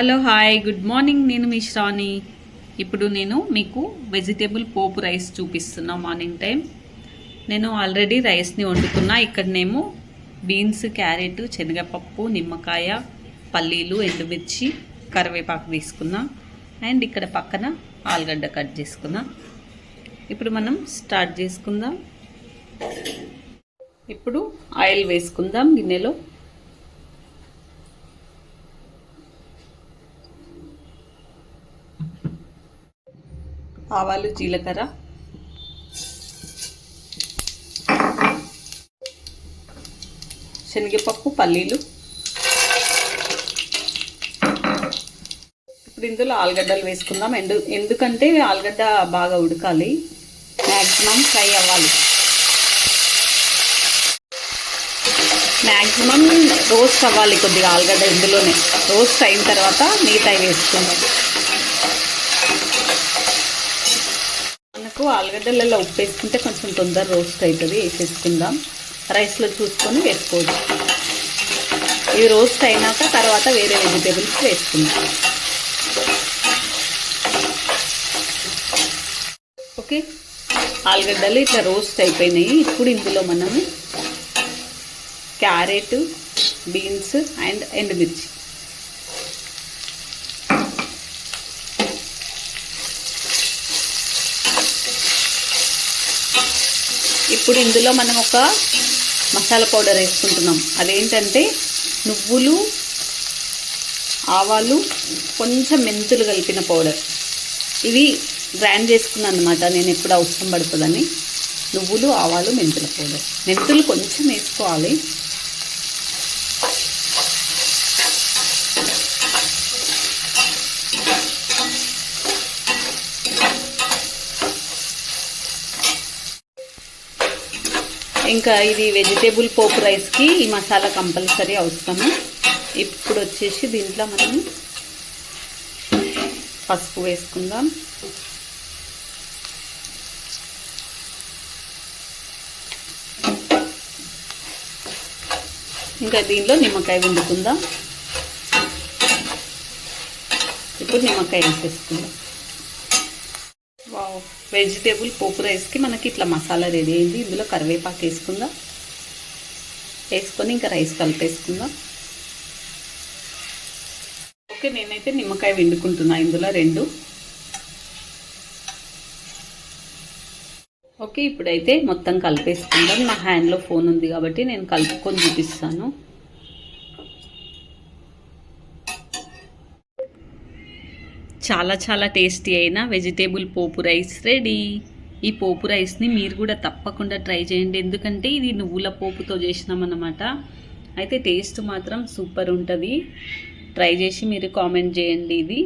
Hello hi good morning. నేను మీ శ్రావణి. ఇప్పుడు నేను మీకు వెజిటేబుల్ పోపు రైస్ చూపిస్తున్నా. మార్నింగ్ టైం నేను ఆల్రెడీ రైస్ని వండుకున్నా. ఇక్కడనేమో బీన్స్, క్యారెట్, శనగపప్పు, నిమ్మకాయ, పల్లీలు, ఎండుమిర్చి, కరివేపాకు తీసుకున్నా. అండ్ ఇక్కడ పక్కన ఆలుగడ్డ కట్ చేసుకున్నా. ఇప్పుడు మనం స్టార్ట్ చేసుకుందాం. ఇప్పుడు ఆయిల్ వేసుకుందాం గిన్నెలో. ఆవాలు, జీలకర్ర, శనగపప్పు, పల్లీలు. ఇప్పుడు ఇందులో ఆలుగడ్డలు వేసుకుందాం. ఎందుకంటే ఆలుగడ్డ బాగా ఉడకాలి, మ్యాక్సిమం ఫ్రై అవ్వాలి. మ్యాక్సిమం రోస్ట్ అవ్వాలి కొద్దిగా ఆలుగడ్డ. ఇందులోనే రోస్ట్ అయిన తర్వాత మిగతాయి వేసుకుందాం. మనకు ఆలుగడ్డలలో ఉప్పు వేసుకుంటే కొంచెం తొందర రోస్ట్ అవుతుంది. వేసేసుకుందాం. రైస్లో చూసుకొని వేసుకోవచ్చు. ఇది రోస్ట్ అయినాక తర్వాత వేరే వెజిటేబుల్స్ వేసుకుందాం. ఓకే, ఆలుగడ్డలు ఇట్లా రోస్ట్ అయిపోయినాయి. ఇప్పుడు ఇందులో మనము క్యారెట్, బీన్స్ అండ్ ఎండుమిర్చి, ఇప్పుడు ఇందులో మనం ఒక మసాలా పౌడర్ వేసుకుంటున్నాం. అదేంటంటే నువ్వులు, ఆవాలు, కొంచెం మెంతులు కలిపిన పౌడర్. ఇవి గ్రైండ్ చేసుకున్నాను అనమాట. నేను ఎప్పుడు అవసరం పడుతుందని. నువ్వులు, ఆవాలు, మెంతుల పౌడర్. మెంతులు కొంచెం వేసుకోవాలి. ఇంకా ఇది వెజిటేబుల్ పోపు రైస్కి ఈ మసాలా కంపల్సరీ అవసరము. ఇప్పుడు వచ్చేసి దీంట్లో మనం పసుపు వేసుకుందాం. ఇంకా దీనిలో నిమ్మకాయ వండుకుందాం. ఇప్పుడు నిమ్మకాయ వేసేసుకుందాం. వావ్, వెజిటేబుల్ పోపు రైస్కి మనకి ఇట్లా మసాలా రెడీ అయింది. ఇందులో కరివేపాకు వేసుకుందాం. వేసుకొని ఇంకా రైస్ కలిపేసుకుందాం. ఓకే, నేనైతే నిమ్మకాయ వండుకుంటున్నా ఇందులో 2. ఓకే, ఇప్పుడైతే మొత్తం కలిపేసుకుందాం. నా హ్యాండ్లో ఫోన్ ఉంది కాబట్టి నేను కలుపుకొని చూపిస్తాను. చాలా చాలా టేస్టీ అయిన వెజిటేబుల్ పోపు రైస్ రెడీ. ఈ పోపు రైస్ని మీరు కూడా తప్పకుండా ట్రై చేయండి. ఎందుకంటే ఇది నువ్వుల పోపుతో చేసినామన్నమాట. అయితే టేస్ట్ మాత్రం సూపర్ ఉంటుంది. ట్రై చేసి మీరు కామెంట్ చేయండి. ఇది